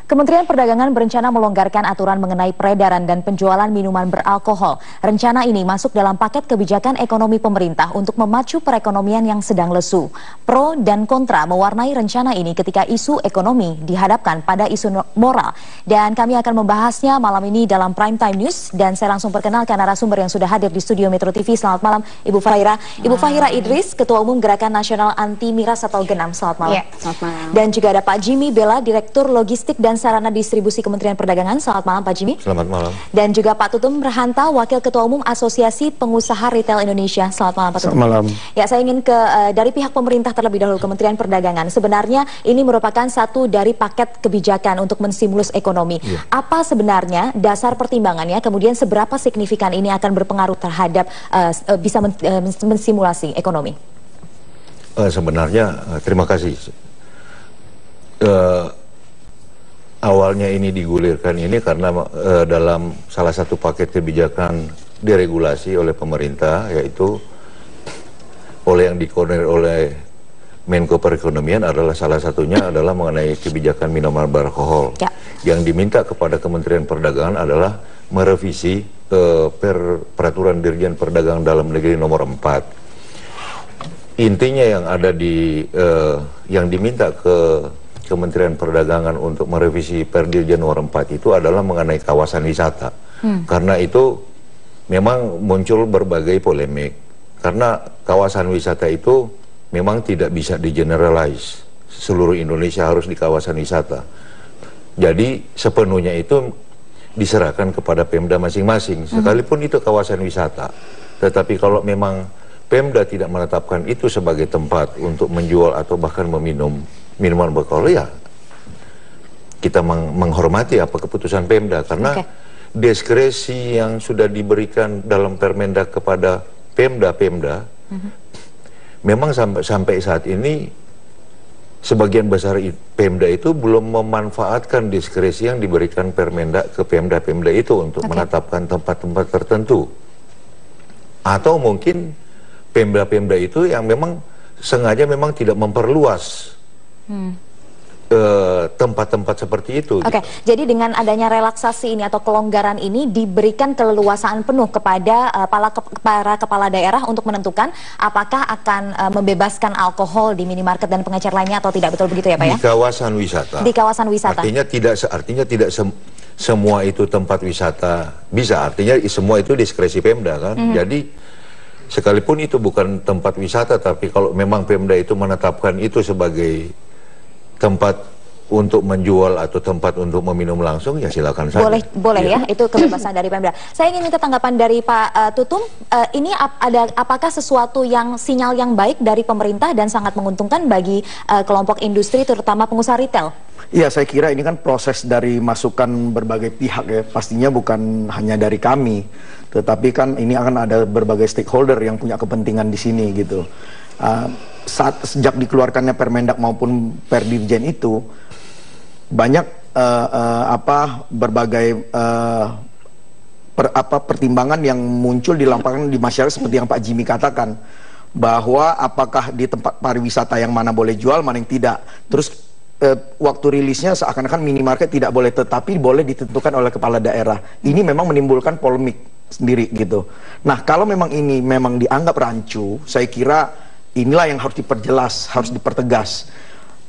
Kementerian Perdagangan berencana melonggarkan aturan mengenai peredaran dan penjualan minuman beralkohol. Rencana ini masuk dalam paket kebijakan ekonomi pemerintah untuk memacu perekonomian yang sedang lesu. Pro dan kontra mewarnai rencana ini ketika isu ekonomi dihadapkan pada isu moral. Dan kami akan membahasnya malam ini dalam Prime Time News. Dan saya langsung perkenalkan narasumber yang sudah hadir di studio Metro TV. Selamat malam, Ibu Fahira. Ibu Fahira Idris, Ketua Umum Gerakan Nasional Anti Miras atau Genam. Selamat malam. Ya, selamat malam. Dan juga ada Pak Jimmy Bella, Direktur Logistik dan Sarana Distribusi Kementerian Perdagangan. Selamat malam, Pak Jimmy. Selamat malam. Dan juga Pak Tutum Rahanta, Wakil Ketua Umum Asosiasi Pengusaha Retail Indonesia. Selamat malam, Pak Tutum. Selamat malam. Ya, saya ingin dari pihak pemerintah terlebih dahulu, Kementerian Perdagangan. Sebenarnya ini merupakan satu dari paket kebijakan untuk menstimulus ekonomi. Ya. Apa sebenarnya dasar pertimbangannya? Kemudian seberapa signifikan ini akan berpengaruh terhadap bisa menstimulasi ekonomi? Sebenarnya terima kasih. Awalnya ini digulirkan ini karena dalam salah satu paket kebijakan diregulasi oleh pemerintah, yaitu yang dikoordinir oleh Menko Perekonomian adalah salah satunya adalah mengenai kebijakan minuman beralkohol. Ya. Yang diminta kepada Kementerian Perdagangan adalah merevisi peraturan Dirjen Perdagangan Dalam Negeri nomor 4. Intinya yang ada di yang diminta ke Kementerian Perdagangan untuk merevisi Perdirjen nomor 4 itu adalah mengenai kawasan wisata. Karena itu memang muncul berbagai polemik. Karena kawasan wisata itu memang tidak bisa di-generalize. Seluruh Indonesia harus di kawasan wisata. Jadi sepenuhnya itu diserahkan kepada Pemda masing-masing, sekalipun itu kawasan wisata. Tetapi kalau memang Pemda tidak menetapkan itu sebagai tempat untuk menjual atau bahkan meminum minuman beralkohol, ya kita menghormati apa keputusan Pemda, karena diskresi yang sudah diberikan dalam Permendak kepada Pemda memang sampai saat ini sebagian besar Pemda itu belum memanfaatkan diskresi yang diberikan Permendak ke Pemda itu untuk menetapkan tempat-tempat tertentu. Atau mungkin Pemda itu yang memang sengaja memang tidak memperluas tempat-tempat seperti itu. Oke, jadi dengan adanya relaksasi ini atau kelonggaran ini diberikan keleluasaan penuh kepada para kepala daerah untuk menentukan apakah akan membebaskan alkohol di minimarket dan pengecer lainnya atau tidak, betul begitu ya Pak ya? Di kawasan wisata. Di kawasan wisata. Artinya tidak semua itu tempat wisata bisa. Artinya semua itu diskresi Pemda kan. Jadi sekalipun itu bukan tempat wisata, tapi kalau memang Pemda itu menetapkan itu sebagai tempat untuk menjual atau tempat untuk meminum langsung, ya silakan saja. Boleh ya, itu kebebasan dari Pemda. Saya ingin minta tanggapan dari Pak Tutum. Ini apakah sesuatu yang sinyal yang baik dari pemerintah dan sangat menguntungkan bagi kelompok industri, terutama pengusaha retail? Iya, saya kira ini kan proses dari masukan berbagai pihak ya. Pastinya bukan hanya dari kami, tetapi kan ini akan ada berbagai stakeholder yang punya kepentingan di sini gitu. Sejak dikeluarkannya Permendak maupun Perdirjen itu banyak berbagai pertimbangan yang muncul di lapangan di masyarakat, seperti yang Pak Jimmy katakan, bahwa apakah di tempat pariwisata yang mana boleh jual, mana yang tidak. Terus waktu rilisnya seakan-akan minimarket tidak boleh, tetapi boleh ditentukan oleh kepala daerah. Ini memang menimbulkan polemik sendiri gitu. Nah, kalau memang ini memang dianggap rancu, saya kira inilah yang harus diperjelas, harus dipertegas.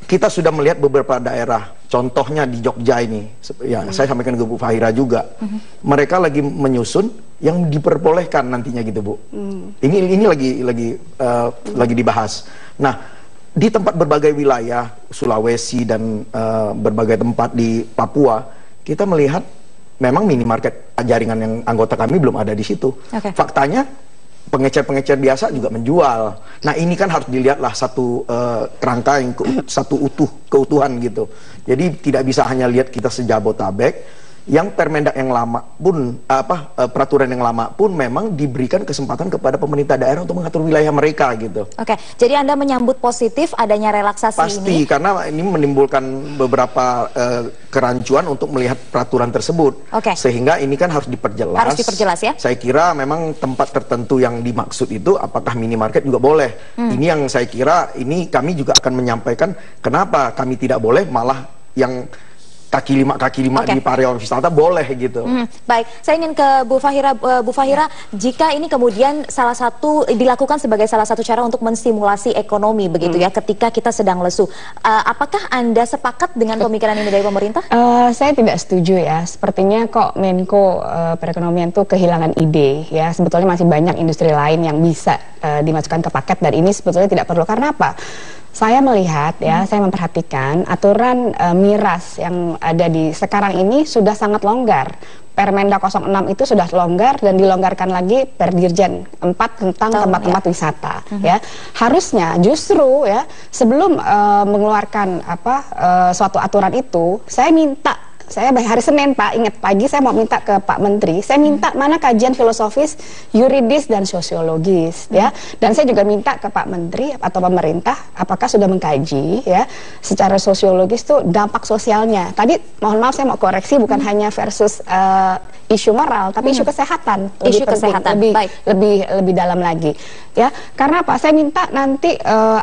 Kita sudah melihat beberapa daerah, contohnya di Jogja ini, ya saya sampaikan ke Bu Fahira juga, mereka lagi menyusun yang diperbolehkan nantinya gitu Bu. Ini lagi dibahas. Nah, di tempat berbagai wilayah, Sulawesi dan berbagai tempat di Papua, kita melihat memang minimarket jaringan yang anggota kami belum ada di situ. Faktanya pengecer-pengecer biasa juga menjual. Nah, ini kan harus dilihatlah satu kerangka yang keutuhan gitu. Jadi tidak bisa hanya lihat kita sejabotabek. Yang Permendak yang lama pun peraturan yang lama pun memang diberikan kesempatan kepada pemerintah daerah untuk mengatur wilayah mereka gitu. Oke, jadi Anda menyambut positif adanya relaksasi ini? Pasti, karena ini menimbulkan beberapa kerancuan untuk melihat peraturan tersebut. Sehingga ini kan harus diperjelas. Harus diperjelas ya? Saya kira memang tempat tertentu yang dimaksud itu apakah minimarket juga boleh. Ini yang saya kira ini kami juga akan menyampaikan kenapa kami tidak boleh, malah yang kaki lima di pariwisata boleh gitu. Baik, saya ingin ke Bu Fahira. Bu Fahira, jika ini kemudian dilakukan sebagai salah satu cara untuk menstimulasi ekonomi begitu ya, ketika kita sedang lesu, apakah Anda sepakat dengan pemikiran ini dari pemerintah? Saya tidak setuju ya. Sepertinya kok Menko Perekonomian tuh kehilangan ide ya. Sebetulnya masih banyak industri lain yang bisa dimasukkan ke paket, dan ini sebetulnya tidak perlu. Karena apa? Saya melihat ya, saya memperhatikan aturan miras yang ada di sekarang ini sudah sangat longgar. Permendak 06 itu sudah longgar dan dilonggarkan lagi Perdirjen 4 tentang tempat-tempat wisata ya. Harusnya justru ya sebelum mengeluarkan suatu aturan itu, saya hari Senin Pak, ingat pagi saya mau minta ke Pak Menteri, saya minta mana kajian filosofis, yuridis dan sosiologis ya. Dan saya juga minta ke Pak Menteri atau pemerintah apakah sudah mengkaji ya secara sosiologis tuh dampak sosialnya. Tadi mohon maaf saya mau koreksi, bukan hanya versus isu moral, tapi isu kesehatan. Isu kesehatan, lebih dalam lagi ya. Karena apa? Saya minta nanti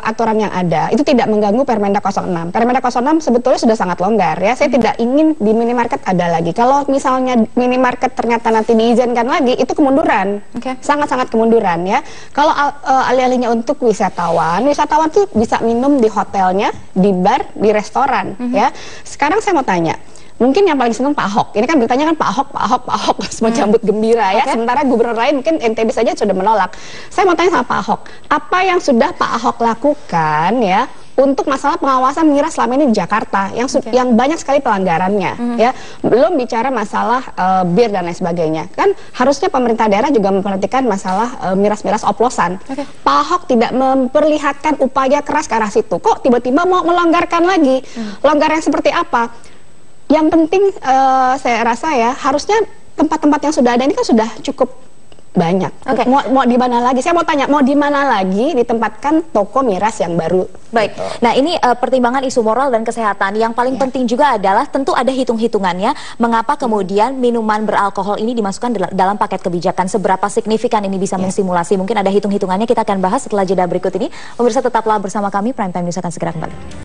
aturan yang ada itu tidak mengganggu Permendak 06. Permendak 06 sebetulnya sudah sangat longgar ya. Saya tidak ingin di minimarket ada lagi. Kalau misalnya minimarket ternyata nanti diizinkan lagi, itu kemunduran. Sangat-sangat kemunduran ya. Kalau alih-alihnya untuk wisatawan tuh bisa minum di hotelnya, di bar, di restoran ya. Sekarang saya mau tanya, mungkin yang paling senang Pak Ahok. Ini kan beritanya kan Pak Ahok semua jambut gembira ya. Sementara gubernur lain mungkin NTB saja sudah menolak. Saya mau tanya sama Pak Ahok, apa yang sudah Pak Ahok lakukan ya untuk masalah pengawasan miras selama ini di Jakarta yang banyak sekali pelanggarannya ya. Belum bicara masalah bir dan lain sebagainya. Kan harusnya pemerintah daerah juga memperhatikan masalah miras-miras oplosan. Pak Ahok tidak memperlihatkan upaya keras ke arah situ. Kok tiba-tiba mau melonggarkan lagi? Longgar yang seperti apa? Yang penting saya rasa ya, harusnya tempat-tempat yang sudah ada ini kan sudah cukup banyak. Mau di mana lagi? Saya mau tanya, mau di mana lagi ditempatkan toko miras yang baru? Baik. Nah, ini pertimbangan isu moral dan kesehatan. Yang paling penting juga adalah tentu ada hitung-hitungannya mengapa kemudian minuman beralkohol ini dimasukkan dalam paket kebijakan. Seberapa signifikan ini bisa menstimulasi? Mungkin ada hitung-hitungannya, kita akan bahas setelah jeda berikut ini. Pemirsa tetaplah bersama kami, Prime Time News akan segera kembali.